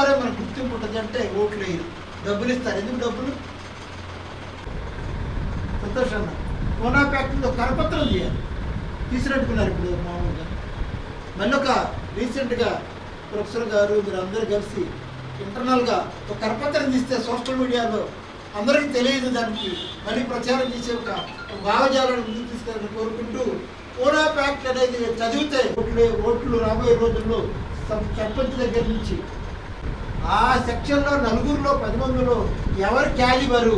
ద్వారా మనకు గుర్తింపు ఉంటుంది అంటే ఓట్లు వేయరు, డబ్బులు ఇస్తారు. ఎందుకు డబ్బులు? సంతోష్ అన్న పూనా ఫ్యాక్టరీలో కరపత్రం చేయాలి, తీసుకున్నట్టుకున్నారు. ఇప్పుడు మామూలుగా మళ్ళీ ఒక రీసెంట్గా ప్రొఫెసర్ గారు మీరు అందరూ కలిసి ఇంటర్నల్గా ఒక కరపత్రం తీస్తే సోషల్ మీడియాలో అందరికీ తెలియదు, దానికి మళ్ళీ ప్రచారం చేసే ఒక భావజాలను ముందుకు తీసుకెళ్ళాలని కోరుకుంటూ పూనా ఫ్యాక్ట్ అనేది చదివితే ఓట్లు రాబోయే రోజుల్లో సర్పంచ్ దగ్గర నుంచి ఆ సెక్షన్లో 4గురిలో 10 మందిలో ఎవరు క్యాలిబరు,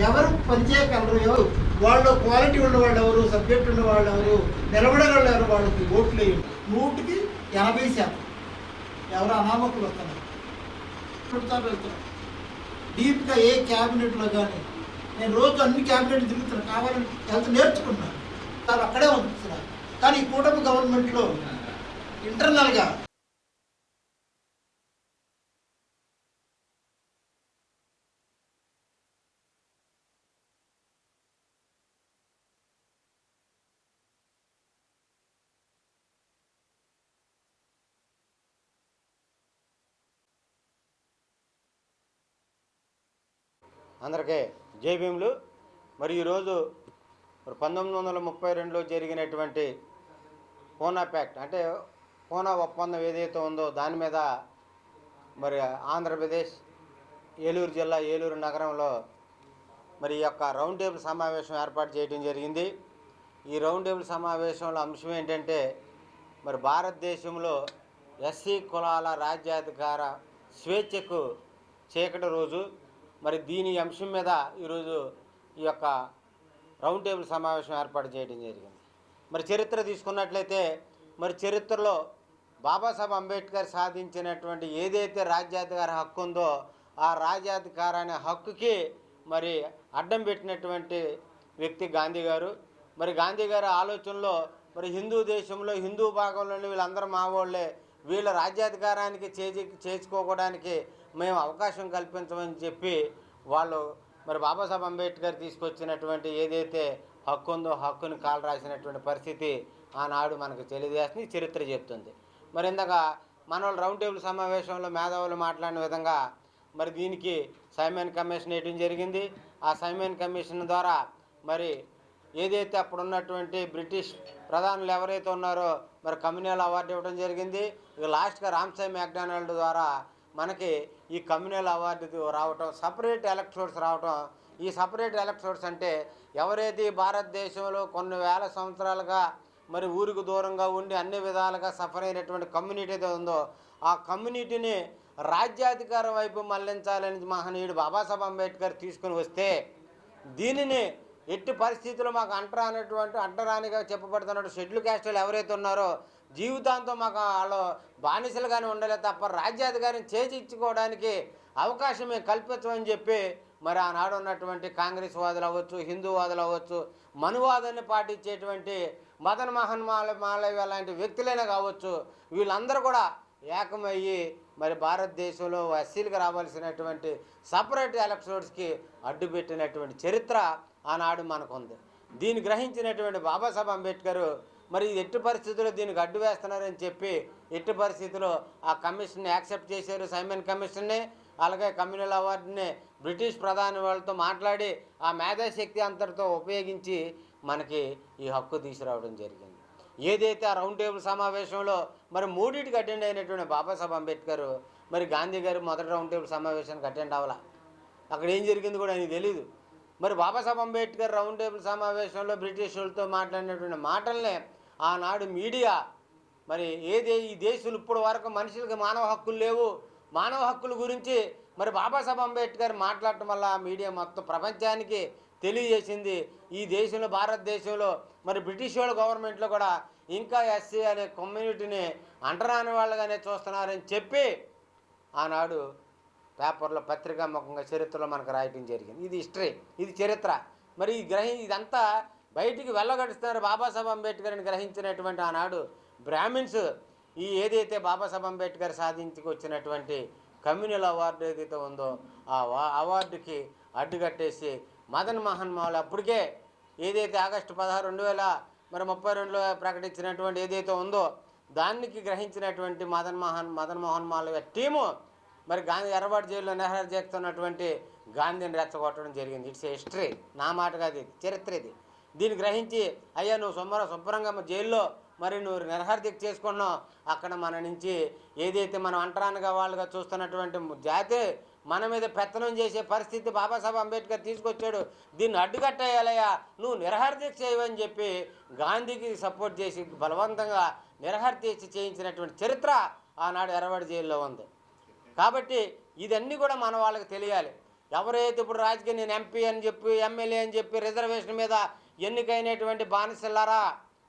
ఎవరు పనిచేయగలరు, ఎవరు వాళ్ళు క్వాలిటీ ఉన్నవాళ్ళు ఎవరు, సబ్జెక్ట్ ఉన్నవాళ్ళు ఎవరు, నిలబడగలరు ఎవరు, వాళ్ళకి ఓట్లు వేయండి. 100కి 80% ఎవరు అనామకులు వస్తున్నారు, వెళ్తున్నారు డీప్గా. ఏ క్యాబినెట్లో కానీ నేను రోజు అన్ని క్యాబినెట్లు తిరుగుతున్నాను, కావాలని వెళ్తూ నేర్చుకున్నాను, వాళ్ళు అక్కడే ఉంటున్నారు. కానీ ఈ కూటమి గవర్నమెంట్లో ఇంటర్నల్గా అందరికీ జై భీములు. మరి ఈరోజు 1932లో జరిగినటువంటి పూనా ప్యాక్ట్ అంటే పూనా ఒప్పందం ఏదైతే ఉందో దాని మీద మరి ఆంధ్రప్రదేశ్ ఏలూరు జిల్లా ఏలూరు నగరంలో మరి ఈ యొక్క రౌండ్ టేబుల్ సమావేశం ఏర్పాటు చేయడం జరిగింది. ఈ రౌండ్ టేబుల్ సమావేశంలో అంశం ఏంటంటే మరి భారతదేశంలో ఎస్సీ కులాల రాజ్యాధికార స్వేచ్ఛకు చీకటి రోజు. మరి దీని అంశం మీద ఈరోజు ఈ యొక్క రౌండ్ టేబుల్ సమావేశం ఏర్పాటు చేయడం జరిగింది. మరి చరిత్ర తీసుకున్నట్లయితే మరి చరిత్రలో బాబాసాహెబ్ అంబేద్కర్ సాధించినటువంటి ఏదైతే రాజ్యాధికార హక్కు ఉందో ఆ రాజ్యాధికార అనే హక్కుకి మరి అడ్డం పెట్టినటువంటి వ్యక్తి గాంధీ గారు. మరి గాంధీ గారి ఆలోచనలో మరి హిందూ దేశంలో హిందూ భాగంలోని వీళ్ళందరూ మా వాళ్ళే, వీళ్ళ రాజ్యాధికారానికి చేసుకోవడానికి మేము అవకాశం కల్పించమని చెప్పి వాళ్ళు మరి బాబాసాహెబ్ అంబేద్కర్ తీసుకొచ్చినటువంటి ఏదైతే హక్కు ఉందో హక్కుని కాలు రాసినటువంటి పరిస్థితి ఆనాడు మనకు తెలియజేస్తుంది, చరిత్ర చెప్తుంది. మరి ఇందాక మన వాళ్ళు రౌండ్ టేబుల్ సమావేశంలో మేధావులు మాట్లాడిన విధంగా మరి దీనికి సైమన్ కమిషన్ వేయడం జరిగింది. ఆ సైమన్ కమిషన్ ద్వారా మరి ఏదైతే అప్పుడు ఉన్నటువంటి బ్రిటిష్ ప్రధానులు ఎవరైతే ఉన్నారో మరి కమ్యూనల్ అవార్డు ఇవ్వడం జరిగింది. ఇక లాస్ట్గా రామ్సై మెక్డానల్డ్ ద్వారా మనకి ఈ కమ్యూనల్ అవార్డు రావటం, సపరేట్ ఎలక్ట్రోడ్స్ రావటం. ఈ సపరేట్ ఎలక్ట్రోడ్స్ అంటే ఎవరైతే భారతదేశంలో కొన్ని వేల సంవత్సరాలుగా మరి ఊరికి దూరంగా ఉండి అన్ని విధాలుగా సఫర్ అయినటువంటి కమ్యూనిటీ ఏదో ఉందో ఆ కమ్యూనిటీని రాజ్యాధికారం వైపు మళ్లించాలని మహనీయుడు బాబాసాహెబ్ అంబేద్కర్ తీసుకుని వస్తే దీనిని ఎట్టి పరిస్థితుల్లో మాకు అంటరానిగా చెప్పబడుతున్నట్టు షెడ్యూల్ క్యాస్టులు ఎవరైతే ఉన్నారో జీవితాంతం మాకు వాళ్ళు బానిసలుగానే ఉండాలి తప్ప రాజ్యాధికారం చేజిచ్చుకోవడానికి అవకాశం మేము కల్పించమని చెప్పి మరి ఆనాడు ఉన్నటువంటి కాంగ్రెస్ వాదులు అవ్వచ్చు, హిందూవాదులు అవ్వచ్చు, మనువాదాన్ని పాటించేటువంటి మదన్ మోహన్ మాలవ్య లాంటి వ్యక్తులైనా కావచ్చు, వీళ్ళందరూ కూడా ఏకమయ్యి మరి భారతదేశంలో ఎస్సీలకు రావాల్సినటువంటి సపరేట్ ఎలక్షన్స్కి అడ్డుపెట్టినటువంటి చరిత్ర ఆనాడు మనకు ఉంది. దీన్ని గ్రహించినటువంటి బాబాసాహెబ్ అంబేద్కర్ మరి ఎట్టి పరిస్థితుల్లో దీనికి అడ్డు వేస్తున్నారని చెప్పి ఎట్టి పరిస్థితుల్లో ఆ కమిషన్ని యాక్సెప్ట్ చేశారు, సైమన్ కమిషన్ని. అలాగే కమ్యూనల్ అవార్డుని బ్రిటిష్ ప్రధాని వాళ్ళతో మాట్లాడి ఆ మేధాశక్తి అంతటితో ఉపయోగించి మనకి ఈ హక్కు తీసుకురావడం జరిగింది. ఏదైతే ఆ రౌండ్ టేబుల్ సమావేశంలో మరి 3టికి అటెండ్ అయినటువంటి బాబాసాహెబ్ అంబేద్కర్ మరి గాంధీ గారు మొదటి రౌండ్ టేబుల్ సమావేశానికి అటెండ్ అవ్వాల. అక్కడ ఏం జరిగింది కూడా ఆయనకు తెలీదు. మరి బాబాసాహెబ్ అంబేద్కర్ రౌండ్ టేబుల్ సమావేశంలో బ్రిటిష్ వాళ్ళతో మాట్లాడినటువంటి మాటలనే ఆనాడు మీడియా మరి ఈ దేశంలో ఇప్పుడు వరకు మనుషులకి మానవ హక్కులు లేవు, మానవ హక్కుల గురించి మరి బాబాసాహెబ్ అంబేద్కర్ మాట్లాడటం వల్ల మీడియా మొత్తం ప్రపంచానికి తెలియజేసింది. ఈ దేశంలో భారతదేశంలో మరి బ్రిటిష్ వాళ్ళ గవర్నమెంట్లో కూడా ఇంకా ఎస్సీ అనే కమ్యూనిటీని అంటరాని వాళ్ళగానే చూస్తున్నారని చెప్పి ఆనాడు పేపర్లో పత్రికాముఖంగా చరిత్రలో మనకు రాయటం జరిగింది. ఇది హిస్టరీ, ఇది చరిత్ర. మరి ఇదంతా బయటికి వెళ్ళగడుస్తున్నారు బాబాసాహెబ్ అంబేద్కర్ని గ్రహించినటువంటి ఆనాడు బ్రాహ్మిన్స్ ఈ ఏదైతే బాబాసాహెబ్ అంబేద్కర్ సాధించుకొచ్చినటువంటి కమ్యూనల్ అవార్డు ఏదైతే ఉందో ఆ అవార్డుకి అడ్డుకట్టేసి మదన్ మోహన్ మాలవ్య అప్పటికే ఏదైతే ఆగస్టు 16, 2032లో ప్రకటించినటువంటి ఏదైతే ఉందో దానికి గ్రహించినటువంటి మదన్ మోహన్ మాలవ్య టీము మరి గాంధీ ఎర్రబాటు జైల్లో నెహ్రూ చేస్తున్నటువంటి గాంధీని రెచ్చగొట్టడం జరిగింది. ఇట్స్ హిస్టరీ, నా మాట కాదు, ఇది చరిత్ర. ఇది దీన్ని గ్రహించి అయ్యా నువ్వు శుభ్రంగా జైల్లో మరి నువ్వు నిరహార్థిక చేసుకున్నావు, అక్కడ మన నుంచి ఏదైతే మనం అంటరానిగా వాళ్ళుగా చూస్తున్నటువంటి జాతి మన మీద పెత్తనం చేసే పరిస్థితి బాబాసాహెబ్ అంబేద్కర్ తీసుకొచ్చాడు, దీన్ని అడ్డుకట్టేయాలయ్యా, నువ్వు నిరహార్థిక చేయవని చెప్పి గాంధీకి సపోర్ట్ చేసి బలవంతంగా నిరహార్థిక చేయించినటువంటి చరిత్ర ఆనాడు ఎర్రవాడి జైల్లో ఉంది. కాబట్టి ఇదన్నీ కూడా మన వాళ్ళకి తెలియాలి. ఎవరైతే ఇప్పుడు రాజకీయ నేను ఎంపీ అని చెప్పి ఎమ్మెల్యే అని చెప్పి రిజర్వేషన్ మీద ఎన్నికైనటువంటి బానిసలారా,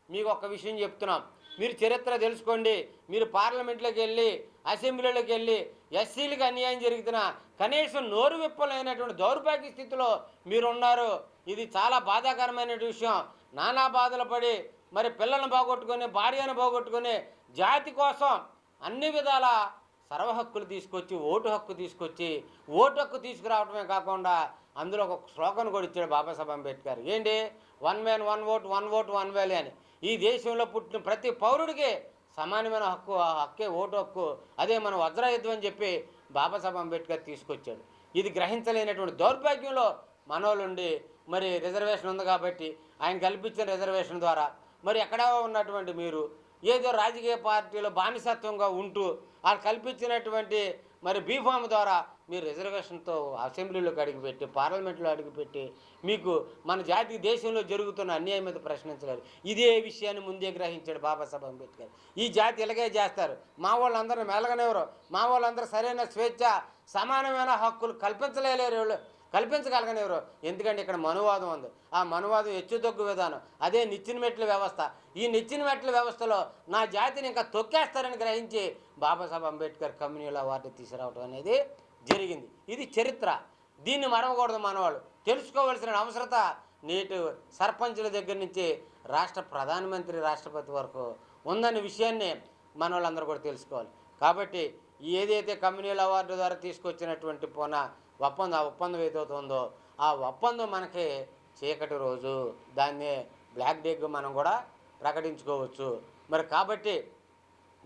మీకు ఒక విషయం చెప్తున్నాం, మీరు చరిత్ర తెలుసుకోండి. మీరు పార్లమెంట్లోకి వెళ్ళి అసెంబ్లీలోకి వెళ్ళి ఎస్సీలకు అన్యాయం జరుగుతున్నా కనీసం నోరు విప్పలేనటువంటి దౌర్భాగ్య స్థితిలో మీరున్నారు. ఇది చాలా బాధాకరమైన విషయం. నానా బాధలు పడి మరి పిల్లలను పోగొట్టుకొని భార్యను పోగొట్టుకొని జాతి కోసం అన్ని విధాల సర్వ హక్కులు తీసుకొచ్చి ఓటు హక్కు తీసుకురావడమే కాకుండా అందులో ఒక శ్లోకం కూడా ఇచ్చాడు బాబాసాహెబ్ అంబేద్కర్. ఏంటి? 1 man 1 vote 1 vote 1 value అని. ఈ దేశంలో పుట్టిన ప్రతి పౌరుడికి సమానమైన హక్కే ఓటు హక్కు, అదే మన వజ్రాయుధం అని చెప్పి బాబాసాహెబ్ అంబేద్కర్ తీసుకొచ్చాడు. ఇది గ్రహించలేనటువంటి దౌర్భాగ్యంలో మనోళ్ళుండి మరి రిజర్వేషన్ ఉంది కాబట్టి ఆయన కల్పించిన రిజర్వేషన్ ద్వారా మరి ఎక్కడా ఉన్నటువంటి మీరు ఏదో రాజకీయ పార్టీలో బానిసత్వంగా ఉంటూ వాళ్ళు కల్పించినటువంటి మరి బీఫామ్ ద్వారా మీరు రిజర్వేషన్తో అసెంబ్లీలోకి అడుగుపెట్టి పార్లమెంట్లో అడుగుపెట్టి మీకు మన జాతి దేశంలో జరుగుతున్న అన్యాయం మీద ప్రశ్నించలేరు. ఇదే విషయాన్ని ముందే గ్రహించాడు బాబాసాహెబ్ అంబేద్కర్. ఈ జాతి ఇలాగే చేస్తారు, మా వాళ్ళందరూ మెలగనివ్వరు, మా వాళ్ళందరూ సరైన స్వేచ్ఛ సమానమైన హక్కులు కల్పించగలగనివ్వరు. ఎందుకంటే ఇక్కడ మనువాదం ఉంది. ఆ మనువాదం హెచ్చుతగ్గు విధానం, అదే నిచ్చిన మెట్ల వ్యవస్థ. ఈ నిచ్చిన మెట్ల వ్యవస్థలో నా జాతిని ఇంకా తొక్కేస్తారని గ్రహించి బాబాసాహెబ్ అంబేద్కర్ కమ్యూనల్ అవార్డు తీసుకురావడం అనేది జరిగింది. ఇది చరిత్ర, దీన్ని మరవకూడదు. మనవాళ్ళు తెలుసుకోవాల్సిన అవసరత నేటి సర్పంచుల దగ్గర నుంచి రాష్ట్ర ప్రధానమంత్రి రాష్ట్రపతి వరకు ఉందన్న విషయాన్ని మన వాళ్ళందరూ కూడా తెలుసుకోవాలి. కాబట్టి ఏదైతే కమ్యూనల్ అవార్డు ద్వారా తీసుకొచ్చినటువంటి ఒప్పందం ఏదైతే ఉందో ఆ ఒప్పందం మనకి చీకటి రోజు, దాన్ని బ్లాక్ డేగా మనం కూడా ప్రకటించుకోవచ్చు. మరి కాబట్టి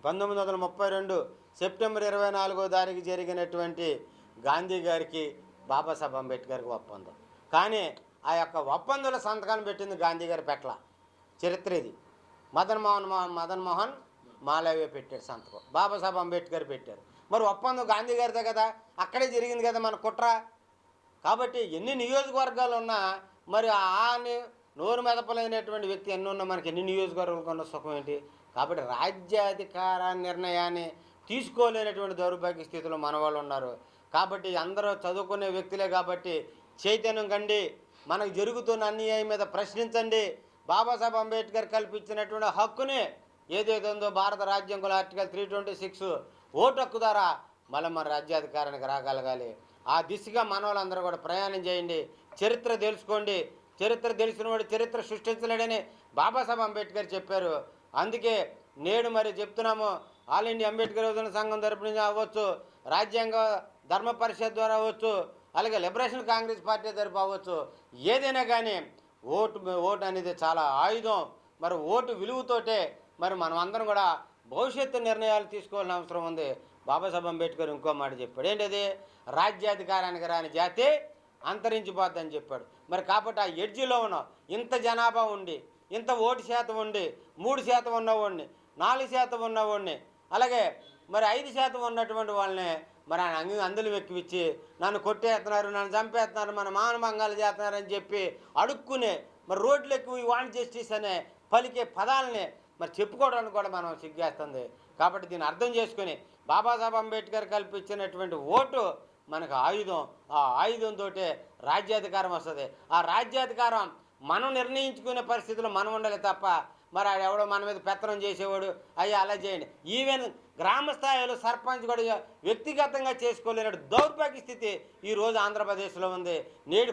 1932 సెప్టెంబర్ 24వ తారీఖు జరిగినటువంటి గాంధీ గారికి బాబాసాహెబ్ అంబేద్కర్కి ఒప్పందం, కానీ ఆ యొక్క ఒప్పందంలో సంతకాన్ని పెట్టింది గాంధీ గారి పెట్ల. చరిత్ర ఇది. మదన్ మోహన్ మాలవ్య పెట్టాడు సంతకం, బాబాసాహెబ్ అంబేద్కర్ పెట్టారు. మరి ఒప్పందం గాంధీ గారిదే కదా, అక్కడే జరిగింది కదా మన కుట్ర. కాబట్టి ఎన్ని నియోజకవర్గాలు ఉన్నా మరి నోరు మెదపలేనటువంటి వ్యక్తి ఎన్ని ఉన్నా మనకి ఎన్ని నియోజకవర్గాలు ఉన్న సుఖం ఏంటి? కాబట్టి రాజ్యాధికార నిర్ణయాన్ని తీసుకోలేనటువంటి దౌర్భాగ్య స్థితిలో మన వాళ్ళు ఉన్నారు. కాబట్టి అందరూ చదువుకునే వ్యక్తులే కాబట్టి చైతన్యం కండి, మనకు జరుగుతున్న అన్యాయం మీద ప్రశ్నించండి. బాబాసాహెబ్ అంబేద్కర్ కల్పించినటువంటి హక్కుని ఏదైతే ఉందో భారత రాజ్యాంగంలో ఆర్టికల్ 326 ఓటు హక్కు ద్వారా మళ్ళీ మన రాజ్యాధికారానికి రాగలగాలి. ఆ దిశగా మన వాళ్ళందరూ కూడా ప్రయాణం చేయండి. చరిత్ర తెలుసుకోండి. చరిత్ర తెలిసిన వాడు చరిత్ర సృష్టించలేడని బాబాసాహెబ్ అంబేద్కర్ చెప్పారు. అందుకే నేడు మరి చెప్తున్నాము, ఆల్ ఇండియా అంబేద్కర్ యువజన సంఘం తరపు నుంచి అవ్వచ్చు, రాజ్యాంగ ధర్మ పరిషత్ ద్వారా అవ్వచ్చు, అలాగే లిబరేషన్ కాంగ్రెస్ పార్టీ తరపు అవ్వచ్చు, ఏదైనా కానీ ఓటు అనేది చాలా ఆయుధం. మరి ఓటు విలువతోటే మరి మనం అందరం కూడా భవిష్యత్తు నిర్ణయాలు తీసుకోవాల్సిన అవసరం ఉంది. బాబాసాహెబ్ అంబేద్కర్ ఇంకో మాట చెప్పాడు, ఏంటది? రాజ్యాధికారానికి రాని జాతి అంతరించిపోద్దని చెప్పాడు. మరి కాబట్టి ఆ ఎడ్జిలో ఉన్న ఇంత జనాభా ఉండి, ఇంత ఓటు శాతం ఉండి, 3% ఉన్నవాడిని, 4% ఉన్నవాడిని, అలాగే మరి 5% ఉన్నటువంటి వాళ్ళని మరి ఆయన అందులు ఎక్కివిచ్చి నన్ను కొట్టేస్తున్నారు, నన్ను చంపేస్తున్నారు, మన మానభంగాలు చేస్తున్నారని చెప్పి అడుక్కునే మరి రోడ్లు ఎక్కువ వాంట్ జస్టిస్ అనే పలికే పదాలని మరి చెప్పుకోవడానికి కూడా మనం సిగ్గేస్తుంది. కాబట్టి దీన్ని అర్థం చేసుకొని బాబాసాహెబ్ అంబేద్కర్ కల్పించినటువంటి ఓటు మనకు ఆయుధం. ఆ ఆయుధంతో రాజ్యాధికారం వస్తుంది. ఆ రాజ్యాధికారం మనం నిర్ణయించుకునే పరిస్థితిలో మనం ఉండాలి తప్ప మరి ఎవడో మన మీద పెత్తనం చేసేవాడు అయ్యా అలా చేయండి. ఈవెన్ గ్రామ స్థాయిలో సర్పంచ్ కూడా వ్యక్తిగతంగా చేసుకోలేని దౌర్భాగ్య స్థితి ఈరోజు ఆంధ్రప్రదేశ్లో ఉంది. నేడు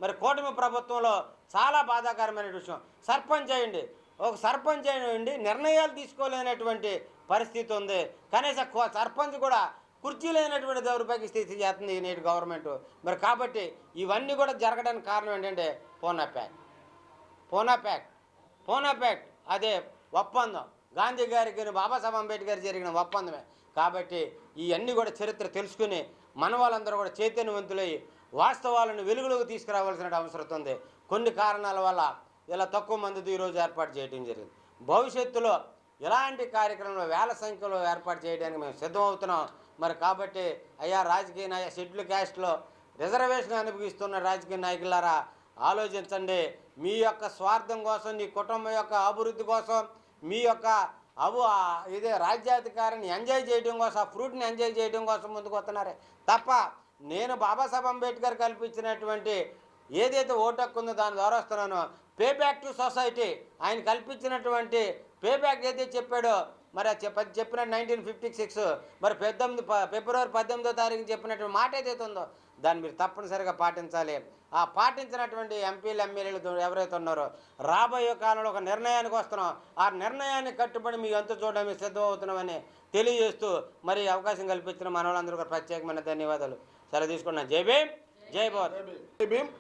మరి కూటమి ప్రభుత్వంలో చాలా బాధాకరమైన విషయం. సర్పంచ్ అయ్యండి, ఒక సర్పంచ్ అయ్యండి నిర్ణయాలు తీసుకోలేనటువంటి పరిస్థితి ఉంది. కనీసం సర్పంచ్ కూడా కుర్చీ లేనటువంటి దౌర్భాగ్య స్థితి చేస్తుంది ఈ నేటి గవర్నమెంట్. మరి కాబట్టి ఇవన్నీ కూడా జరగడానికి కారణం ఏంటంటే పూనా ప్యాక్ట్ అదే ఒప్పందం. గాంధీ గారికి బాబాసాహెబ్ అంబేద్కర్ జరిగిన ఒప్పందమే. కాబట్టి ఇవన్నీ కూడా చరిత్ర తెలుసుకుని మన వాళ్ళందరూ కూడా చైతన్యవంతులై వాస్తవాలను వెలుగులోకి తీసుకురావాల్సిన అవసరం ఉంది. కొన్ని కారణాల వల్ల ఇలా తక్కువ మందితో ఈరోజు ఏర్పాటు చేయడం జరిగింది. భవిష్యత్తులో ఇలాంటి కార్యక్రమాలు వేల సంఖ్యలో ఏర్పాటు చేయడానికి మేము సిద్ధమవుతున్నాం. మరి కాబట్టి అయ్యా రాజకీయ షెడ్యూల్ క్యాస్ట్లో రిజర్వేషన్ అనుభవిస్తున్న రాజకీయ నాయకులారా ఆలోచించండి. మీ యొక్క స్వార్థం కోసం, మీ కుటుంబం యొక్క అభివృద్ధి కోసం, మీ యొక్క ఇదే రాజ్యాధికారాన్ని ఎంజాయ్ చేయడం కోసం, ఆ ఫ్రూట్ని ఎంజాయ్ చేయడం కోసం ముందుకు వస్తున్నారే తప్ప నేను బాబాసాహెబ్ అంబేద్కర్ కల్పించినటువంటి ఏదైతే ఓటు హక్కు ఉందో దాని ద్వారా వస్తున్నానో పే బ్యాక్ టు సొసైటీ ఆయన కల్పించినటువంటి పే బ్యాక్ ఏదైతే చెప్పాడో మరి చెప్పిన 1956 మరి ఫిబ్రవరి 18వ తారీఖు చెప్పినటువంటి మాట ఏదైతే ఉందో దాన్ని మీరు తప్పనిసరిగా పాటించాలి. ఆ పాటించినటువంటి ఎంపీలు ఎమ్మెల్యేలు ఎవరైతే ఉన్నారో రాబోయే కాలంలో ఒక నిర్ణయానికి వస్తున్నాం. ఆ నిర్ణయాన్ని కట్టుబడి మీ అంతు చూడడానికి సిద్ధమవుతున్నామని తెలియజేస్తూ మరి అవకాశం కల్పించిన మన వాళ్ళందరూ కూడా ప్రత్యేకమైన ధన్యవాదాలు. సెలవు తీసుకున్నాను. జై భీమ్, జై భారత్. జై భీమ్.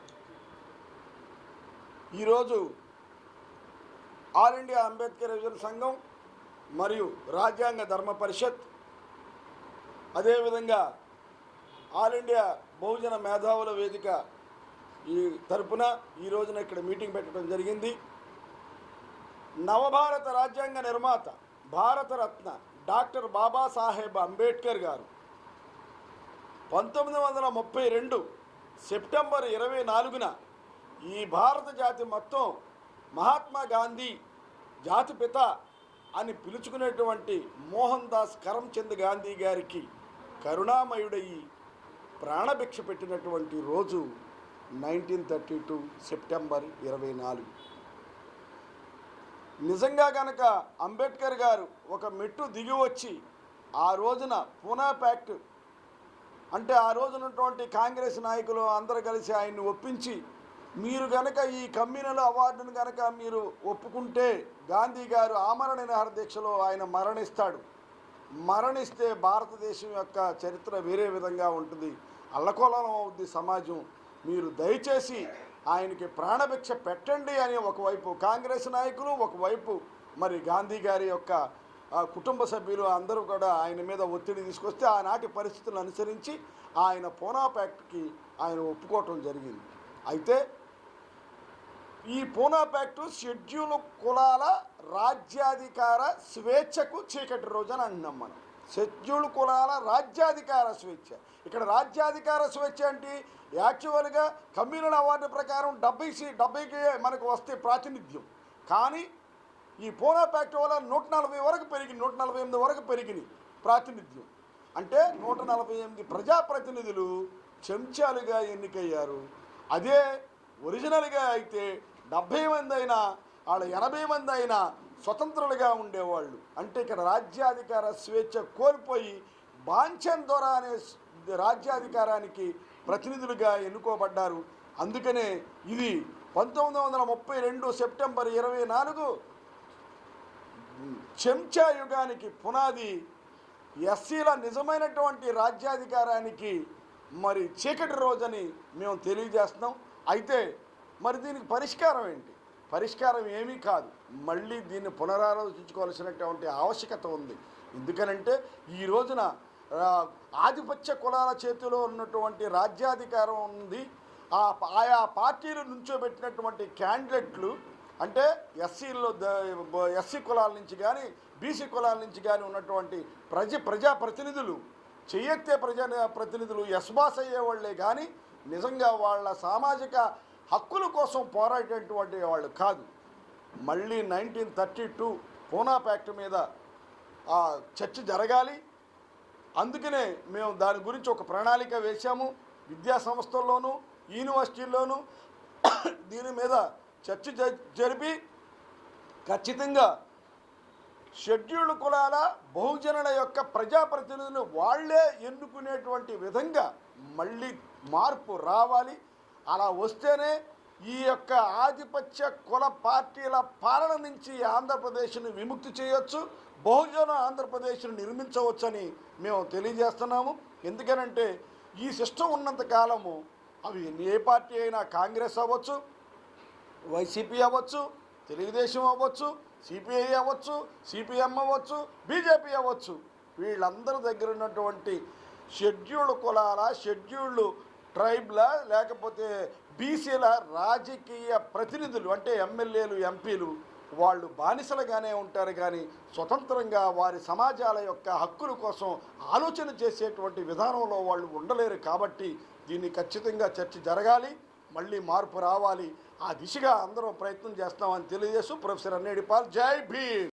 ఈరోజు ఆల్ ఇండియా అంబేద్కర్ యువజన సంఘం మరియు రాజ్యాంగ ధర్మ పరిషత్, అదేవిధంగా ఆల్ ఇండియా బహుజన మేధావుల వేదిక ఈ తరపున ఈ రోజున ఇక్కడ మీటింగ్ పెట్టడం జరిగింది. నవభారత రాజ్యాంగ నిర్మాత భారతరత్న డాక్టర్ బాబాసాహెబ్ అంబేద్కర్ గారు 1932 సెప్టెంబర్ 24న ఈ భారత జాతి మొత్తం మహాత్మా గాంధీ జాతిపిత అని పిలుచుకునేటువంటి మోహన్ దాస్ కరమ్చంద్ గాంధీ గారికి కరుణామయుడయి ప్రాణభిక్ష పెట్టినటువంటి రోజు 1932 సెప్టెంబర్ 24. నిజంగా కనుక అంబేద్కర్ గారు ఒక మెట్టు దిగి వచ్చి ఆ రోజున పూనా ప్యాక్ట్ అంటే ఆ రోజునటువంటి కాంగ్రెస్ నాయకులు అందరూ కలిసి ఆయన్ని ఒప్పించి మీరు కనుక ఈ కమ్యూనల్ అవార్డును కనుక మీరు ఒప్పుకుంటే గాంధీ గారు ఆమరణ నిరాహార దీక్షలో ఆయన మరణిస్తాడు. మరణిస్తే భారతదేశం యొక్క చరిత్ర వేరే విధంగా ఉంటుంది, అల్లకోలం అవుద్ది సమాజం, మీరు దయచేసి ఆయనకి ప్రాణభిక్ష పెట్టండి అని ఒకవైపు కాంగ్రెస్ నాయకులు, ఒకవైపు మరి గాంధీ గారి యొక్క కుటుంబ సభ్యులు అందరూ కూడా ఆయన మీద ఒత్తిడి తీసుకొస్తే ఆనాటి పరిస్థితులను అనుసరించి ఆయన పూనా ప్యాక్ట్కి ఆయన ఒప్పుకోవటం జరిగింది. అయితే ఈ పూనా ప్యాక్టు షెడ్యూల్ కులాల రాజ్యాధికార స్వేచ్ఛకు చీకటి రోజు అని అంటున్నాం మనం. షెడ్యూల్ కులాల రాజ్యాధికార స్వేచ్ఛ. ఇక్కడ రాజ్యాధికార స్వేచ్ఛ అంటే యాక్చువల్గా కమ్యూనల్ అవార్డు ప్రకారం 70కి మనకు వస్తే ప్రాతినిధ్యం, కానీ ఈ పూనా ప్యాక్ట్ వల్ల 140 వరకు పెరిగింది, 148 వరకు పెరిగింది ప్రాతినిధ్యం. అంటే 148 ప్రజాప్రతినిధులు చెంచాలుగా ఎన్నికయ్యారు. అదే ఒరిజినల్గా అయితే 70 మంది అయినా వాళ్ళ 80 మంది అయినా స్వతంత్రులుగా ఉండేవాళ్ళు. అంటే ఇక్కడ రాజ్యాధికార స్వేచ్ఛ కోల్పోయి బాంఛన్ దొర అనే రాజ్యాధికారానికి ప్రతినిధులుగా ఎన్నుకోబడ్డారు. అందుకనే ఇది 1932 సెప్టెంబర్ 24 చెంచా యుగానికి పునాది, ఎస్సీల నిజమైనటువంటి రాజ్యాధికారానికి మరి చీకటి రోజని మేము తెలియజేస్తున్నాం. అయితే మరి దీనికి పరిష్కారం ఏంటి? పరిష్కారం ఏమీ కాదు, మళ్ళీ దీన్ని పునరాలోచించుకోవాల్సినటువంటి ఆవశ్యకత ఉంది. ఎందుకనంటే ఈ రోజున ఆధిపత్య కులాల చేతిలో ఉన్నటువంటి రాజ్యాధికారం ఉంది. ఆయా పార్టీలు నుంచోబెట్టినటువంటి క్యాండిడేట్లు అంటే ఎస్సీ కులాల నుంచి కానీ బీసీ కులాల నుంచి కానీ ఉన్నటువంటి ప్రజాప్రతినిధులు, చెయ్యెత్తే ప్రతినిధులు ఎస్బాస్ అయ్యేవాళ్లే కానీ నిజంగా వాళ్ళ సామాజిక హక్కుల కోసం పోరాడేటువంటి వాళ్ళు కాదు. మళ్ళీ 1932 పూనా ప్యాక్ట్ మీద చర్చ జరగాలి. అందుకనే మేము దాని గురించి ఒక ప్రణాళిక వేశాము. విద్యా సంస్థల్లోనూ యూనివర్సిటీల్లోనూ దీని మీద చర్చ జరిపి ఖచ్చితంగా షెడ్యూల్డ్ కులాల బహుజనుల యొక్క ప్రజాప్రతినిధులు వాళ్లే ఎన్నుకునేటువంటి విధంగా మళ్ళీ మార్పు రావాలి. అలా వస్తేనే ఈ యొక్క ఆధిపత్య కుల పార్టీల పాలన నుంచి ఆంధ్రప్రదేశ్ను విముక్తి చేయొచ్చు, బహుజన ఆంధ్రప్రదేశ్ను నిర్మించవచ్చని మేము తెలియజేస్తున్నాము. ఎందుకనంటే ఈ సిస్టమ్ ఉన్నంత కాలము అవి ఏ పార్టీ అయినా, కాంగ్రెస్ అవ్వచ్చు, వైసీపీ అవ్వచ్చు, తెలుగుదేశం అవ్వచ్చు, సిపిఐ అవ్వచ్చు, సిపిఎం అవ్వచ్చు, బీజేపీ అవ్వచ్చు. వీళ్ళందరి దగ్గర ఉన్నటువంటి షెడ్యూల్డ్ కులాల, షెడ్యూల్డ్ ట్రైబ్ల, లేకపోతే బీసీల రాజకీయ ప్రతినిధులు అంటే ఎమ్మెల్యేలు, ఎంపీలు వాళ్ళు బానిసలుగానే ఉంటారు. కానీ స్వతంత్రంగా వారి సమాజాల యొక్క హక్కుల కోసం ఆలోచన చేసేటువంటి విధానంలో వాళ్ళు ఉండలేరు. కాబట్టి దీన్ని ఖచ్చితంగా చర్చ జరగాలి, మళ్ళీ మార్పు రావాలి. ఆ దిశగా అందరం ప్రయత్నం చేస్తామని తెలియజేస్తూ ప్రొఫెసర్ అన్నేడిపాల్. జై భీమ్.